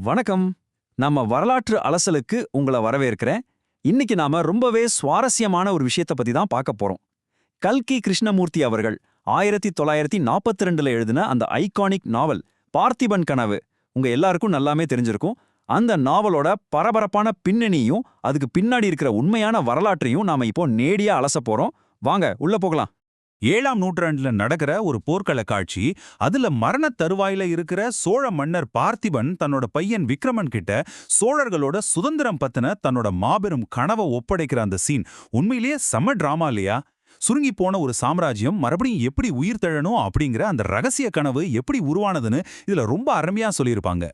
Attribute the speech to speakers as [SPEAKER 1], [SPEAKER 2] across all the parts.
[SPEAKER 1] வணக்கம். நம்ம வரலாற்று அலசலுக்கு உங்களை வரவேற்கிறேன். இன்னைக்கு நாம ரொம்பவே சுவாரஸ்யமான ஒரு விஷயத்தை பத்தி தான் பார்க்க போறோம். கல்கி கிருஷ்ணமூர்த்தி அவர்கள் 1942ல எழுதின அந்த ஐகானிக் நாவல் பார்த்திபன் கனவு உங்க எல்லாருக்கும் நல்லாமே தெரிஞ்சிருக்கும். அந்த நாவலோட பரபரப்பான பின்னணியும் அதுக்கு பின்னாடி இருக்கிற உண்மையான வரலாற்றையும் நாம இப்போ நேடியா அலச போறோம். வாங்க உள்ள போகலாம்.
[SPEAKER 2] 7ஆம் நூற்றாண்டுல நடக்கிற ஒரு போர்க்கள காட்சி. அதுல மரணத் தருவாயில இருக்கிற சோழ மன்னர் பார்த்திபன் தன்னோட பையன் விக்ரமன் கிட்ட சோழர்களோட சுதந்திரம் பத்தின தன்னோட மாபெரும் கனவை ஒப்படைக்கிற அந்த சீன் உண்மையிலேயே செம டிராமா இல்லையா? சுருங்கி போன ஒரு சாம்ராஜ்யம் மறுபடியும் எப்படி உயிர் தழணும் அப்படிங்கிற அந்த ரகசிய கனவு எப்படி உருவானதுன்னு இதுல ரொம்ப அருமையா சொல்லியிருப்பாங்க.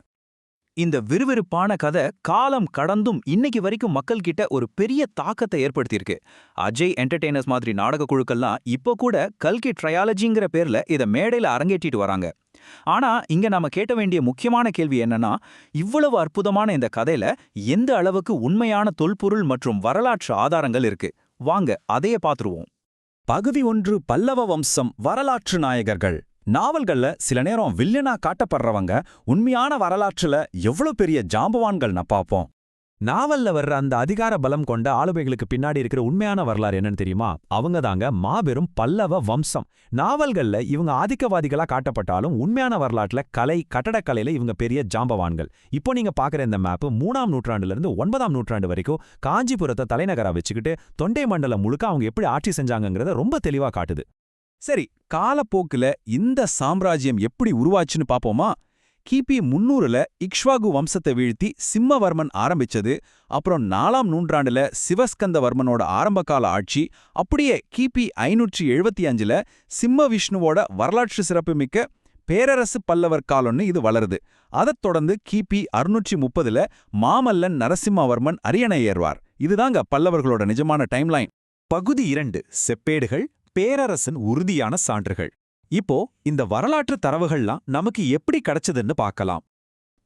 [SPEAKER 1] இந்த விறுவிறுப்பான கதை காலம் கடந்தும் இன்னைக்கு வரைக்கும் மக்கள் கிட்ட ஒரு பெரிய தாக்கத்தை ஏற்படுத்தியிருக்கு. அஜய் என்டர்டெய்னர்ஸ் மாதிரி நாடக குழுக்கள்லாம் இப்போ கூட கல்கி ட்ரையாலஜிங்கிற பேர்ல இதை மேடையில அரங்கேற்றிட்டு வராங்க. ஆனா இங்க நாம கேட்ட வேண்டிய முக்கியமான கேள்வி என்னன்னா, இவ்வளவு அற்புதமான இந்த கதையில எந்த அளவுக்கு உண்மையான தொல்பொருள் மற்றும் வரலாற்று ஆதாரங்கள் இருக்கு? வாங்க அதையே பாத்துருவோம். பகுதி 1, பல்லவ வம்சம் வரலாற்று நாயகர்கள். நாவல்கள்ல சில நேரம் வில்லனா காட்டப்படுறவங்க உண்மையான வரலாற்றுல எவ்வளவு பெரிய ஜாம்பவான்கள்னா பாப்போம். நாவல்ல வர்ற அந்த அதிகார பலம் கொண்ட ஆளுமைகளுக்கு பின்னாடி இருக்கிற உண்மையான வரலாறு என்னன்னு தெரியுமா? அவங்க தாங்க மாபெரும் பல்லவ வம்சம். நாவல்கள்ல இவங்க ஆதிக்கவாதிகளா காட்டப்பட்டாலும் உண்மையான வரலாற்றுல கலை கட்டடக்கலையில இவங்க பெரிய ஜாம்பவான்கள். இப்போ நீங்க பாக்குற இந்த மேப் 3ஆம் நூற்றாண்டுல இருந்து 9ஆம் நூற்றாண்டு வரைக்கும் காஞ்சிபுரத்தை தலைநகரா வச்சுக்கிட்டு தொண்டை மண்டலம் முழுக்க அவங்க எப்படி ஆட்சி செஞ்சாங்கங்கிறத ரொம்ப தெளிவா காட்டுது. சரி, காலப்போக்குல இந்த சாம்ராஜ்யம் எப்படி உருவாச்சுன்னு பாப்போமா? கிபி 300ல இக்ஷ்வாகு வம்சத்தை வீழ்த்தி சிம்மவர்மன் ஆரம்பிச்சது. அப்புறம் 4ஆம் நூற்றாண்டுல சிவஸ்கந்தவர்மனோட ஆரம்பகால ஆட்சி. அப்படியே கிபி 575ல சிம்ம விஷ்ணுவோட வரலாற்று சிறப்புமிக்க பேரரசு பல்லவர் காலம்னு இது வளருது. அதைத் தொடர்ந்து கிபி 630ல மாமல்லன் நரசிம்மவர்மன் அரியணை ஏறுவார். இதுதாங்க பல்லவர்களோட நிஜமான டைம்லைன். பகுதி 2, செப்பேடுகள், பேரரசன் உறுதியான சான்றுகள். இப்போ இந்த வரலாற்று தரவுகள்லாம் நமக்கு எப்படி கிடைச்சதுன்னு பார்க்கலாம்.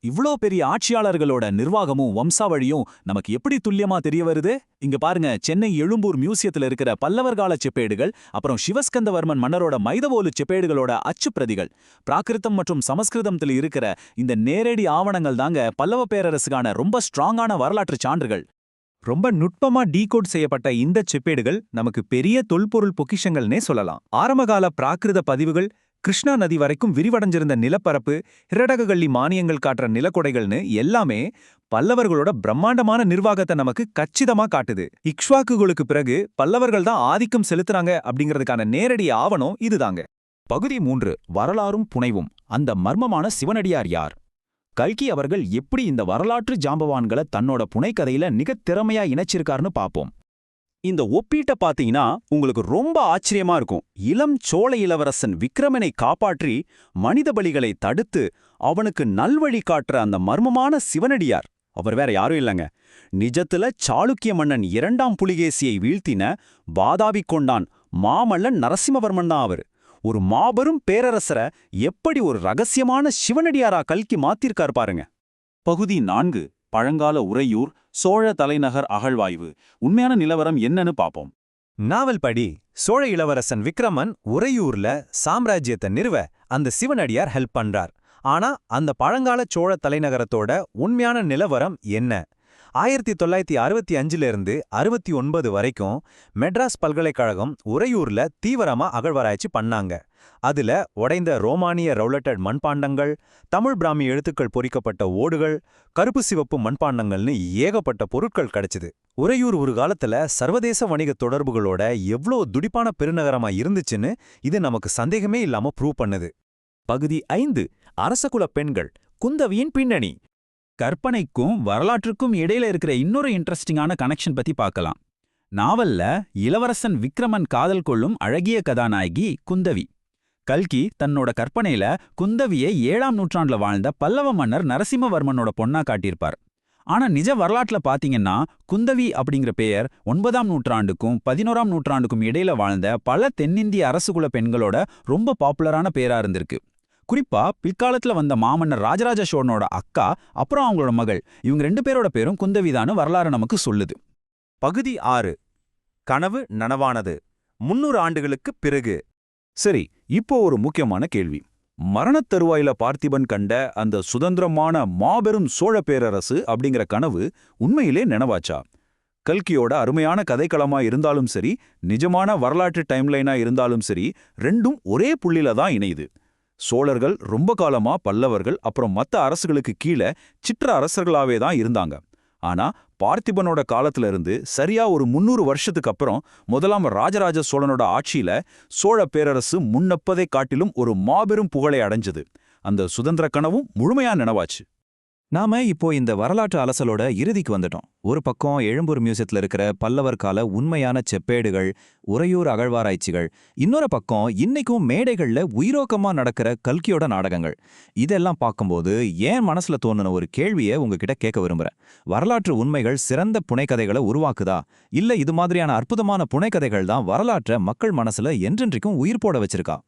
[SPEAKER 1] இவ்ளோ பெரிய ஆட்சியாளர்களோட நிர்வாகமும் வம்சாவழியும் நமக்கு எப்படி துல்லியமா தெரிய வருது? இங்க பாருங்க, சென்னை எழும்பூர் மியூசியத்துல இருக்கிற பல்லவர்கால செப்பேடுகள், அப்புறம் சிவஸ்கந்தவர்மன் மன்னரோட மைதவோலு செப்பேடுகளோட அச்சுப்பிரதிகள். பிராகிருதம் மற்றும் சமஸ்கிருதத்துல இருக்கிற இந்த நேரடி ஆவணங்கள் தாங்க பல்லவ பேரரசுக்கான ரொம்ப ஸ்ட்ராங்கான வரலாற்று சான்றுகள். ரொம்ப நுட்பமா டீகோட் செய்யப்பட்ட இந்த செப்பேடுகள் நமக்கு பெரிய தொல்பொருள் பொக்கிஷங்கள்னே சொல்லலாம். ஆரம்பகால பிராகிருத பதிவுகள், கிருஷ்ணா நதி வரைக்கும் விரிவடைஞ்சிருந்த நிலப்பரப்பு, ஹிரடககள்ளி மானியங்கள் காட்டுற நிலக்கொடைகள்னு எல்லாமே பல்லவர்களோட பிரம்மாண்டமான நிர்வாகத்தை நமக்கு கச்சிதமா காட்டுது. இக்ஷ்வாக்குகளுக்கு பிறகு பல்லவர்கள் தான் ஆதிக்கம் செலுத்துறாங்க அப்படிங்கிறதுக்கான நேரடி ஆவணம் இதுதாங்க. பகுதி 3, வரலாறும் புனைவும். அந்த மர்மமான சிவனடியார் யார்? கல்கி அவர்கள் எப்படி இந்த வரலாற்று ஜாம்பவான்களை தன்னோட புனைக்கதையில மிகத் திறமையா இணைச்சிருக்காருன்னு பாப்போம். இந்த ஒப்பீட்டை பாத்தீங்கன்னா உங்களுக்கு ரொம்ப ஆச்சரியமா இருக்கும். இளம் சோழ இளவரசன் விக்ரமனை காப்பாற்றி மனித பலிகளை தடுத்து அவனுக்கு நல்வழி காட்டுற அந்த மர்மமான சிவனடியார் அவர் வேற யாரும் இல்லைங்க. நிஜத்துல சாளுக்கிய மன்னன் 2ஆம் புலிகேசியை வீழ்த்தின வாதாபி கொண்டான் மாமல்லன் நரசிம்மவர்மன் தான் அவர். ஒரு மாபெரும் பேரரசரை எப்படி ஒரு ரகசியமான சிவனடியாரா கல்கி மாத்திருக்கார் பாருங்க. பகுதி 4, பழங்கால உறையூர், சோழ தலைநகர் அகழ்வாய்வு. உண்மையான நிலவரம் என்னன்னு பாப்போம். நாவல் படி சோழ இளவரசன் விக்ரமன் உறையூர்ல சாம்ராஜ்யத்தை நிறுவ அந்த சிவனடியார் ஹெல்ப் பண்றார். ஆனா அந்த பழங்கால சோழ தலைநகரத்தோட உண்மையான நிலவரம் என்ன? 1965ல இருந்து 69 வரைக்கும் மெட்ராஸ் பல்கலைக்கழகம் உறையூர்ல தீவிரமா அகழ்வாராய்ச்சி பண்ணாங்க. அதுல உடைந்த ரோமானிய ரவுலட்டட் மண்பாண்டங்கள், தமிழ் பிராமி எழுத்துக்கள் பொறிக்கப்பட்ட ஓடுகள், கருப்பு சிவப்பு மண்பாண்டங்கள்னு ஏகப்பட்ட பொருட்கள் கிடைச்சுது. உறையூர் ஒரு காலத்துல சர்வதேச வணிக தொடர்புகளோட எவ்வளோ துடிப்பான பெருநகரமா இருந்துச்சுன்னு இது நமக்கு சந்தேகமே இல்லாம ப்ரூவ் பண்ணுது. பகுதி 5, அரசகுல பெண்கள், குந்தவியின் பின்னணி. கற்பனைக்கும் வரலாற்றுக்கும் இடையில இருக்கிற இன்னொரு இன்ட்ரெஸ்டிங்கான கனெக்ஷன் பத்தி பார்க்கலாம். நாவல்ல இளவரசன் விக்ரமன் காதல் கொள்ளும் அழகிய கதாநாயகி குந்தவி. கல்கி தன்னோட கற்பனையில குந்தவியை 7ஆம் நூற்றாண்டுல வாழ்ந்த பல்லவ மன்னர் நரசிம்மவர்மனோட பொண்ணா காட்டியிருப்பார். ஆனா நிஜ வரலாற்றுல பாத்தீங்கன்னா குந்தவி அப்படிங்கிற பெயர் 9ஆம் நூற்றாண்டுக்கும் 11ஆம் நூற்றாண்டுக்கும் இடையில வாழ்ந்த பல தென்னிந்திய அரசுகுல பெண்களோட ரொம்ப பாப்புலரான பேரா இருந்திருக்கு. குறிப்பா பிற்காலத்துல வந்த மாமன்னர் ராஜராஜ சோழனோட அக்கா, அப்புறம் அவங்களோட மகள், இவங்க 2 பேரோட பேரும் குந்தவிதான்னு வரலாறு நமக்கு சொல்லுது. பகுதி 6, கனவு நனவானது. 300 ஆண்டுகளுக்குப் பிறகு. சரி, இப்போ ஒரு முக்கியமான கேள்வி.
[SPEAKER 2] மரணத் தருவாயில பார்த்திபன் கண்ட அந்த சுதந்திரமான மாபெரும் சோழ பேரரசு அப்படிங்கிற கனவு உண்மையிலே நினைவாச்சா? கல்கியோட அருமையான கதைக்களமா இருந்தாலும் சரி, நிஜமான வரலாற்று டைம்லைனா இருந்தாலும் சரி, ரெண்டும் ஒரே புள்ளில தான் இணையுது. சோழர்கள் ரொம்ப காலமா பல்லவர்கள் அப்புறம் மத்த அரசுகளுக்கு கீழே சிற்ற அரசர்களாவே தான் இருந்தாங்க. ஆனா பார்த்திபனோட காலத்துல இருந்து சரியா ஒரு 300 வருஷத்துக்கு அப்புறம் முதலாம் ராஜராஜ சோழனோட ஆட்சியில சோழ பேரரசு முன்னப்பதை காட்டிலும் ஒரு மாபெரும் புகழை அடைஞ்சது. அந்த சுதந்திர கனவும் முழுமையா நினைவாச்சு.
[SPEAKER 1] நாம இப்போ இந்த வரலாற்று அலசலோட இறுதிக்கு வந்துட்டோம். ஒரு பக்கம் எழும்பூர் மியூசியத்துல இருக்கிற பல்லவர் கால உண்மையான செப்பேடுகள், உறையூர் அகழ்வாராய்ச்சிகள், இன்னொரு பக்கம் இன்னைக்கும் மேடைகள்ல உயிரோக்கமா நடக்கிற கல்கியோட நாடகங்கள். இதெல்லாம் பார்க்கும்போது ஏன் மனசுல தோணுன ஒரு கேள்வியை உங்ககிட்ட கேட்க விரும்புறேன். வரலாற்று உண்மைகள் சிறந்த புனைக்கதைகளை உருவாக்குதா, இல்ல இது மாதிரியான அற்புதமான புனைக்கதைகள் தான் வரலாற்றை மக்கள் மனசுல என்றென்றைக்கும் உயிர் போட வச்சிருக்கா?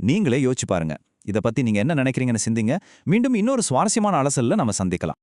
[SPEAKER 1] நீங்களே யோசிச்சு பாருங்க. இத பத்தி நீங்க என்ன நினைக்கிறீங்கன்னு சிந்திங்க. மீண்டும் இன்னொரு சுவாரஸ்யமான அலசல்ல நம்ம சந்திக்கலாம்.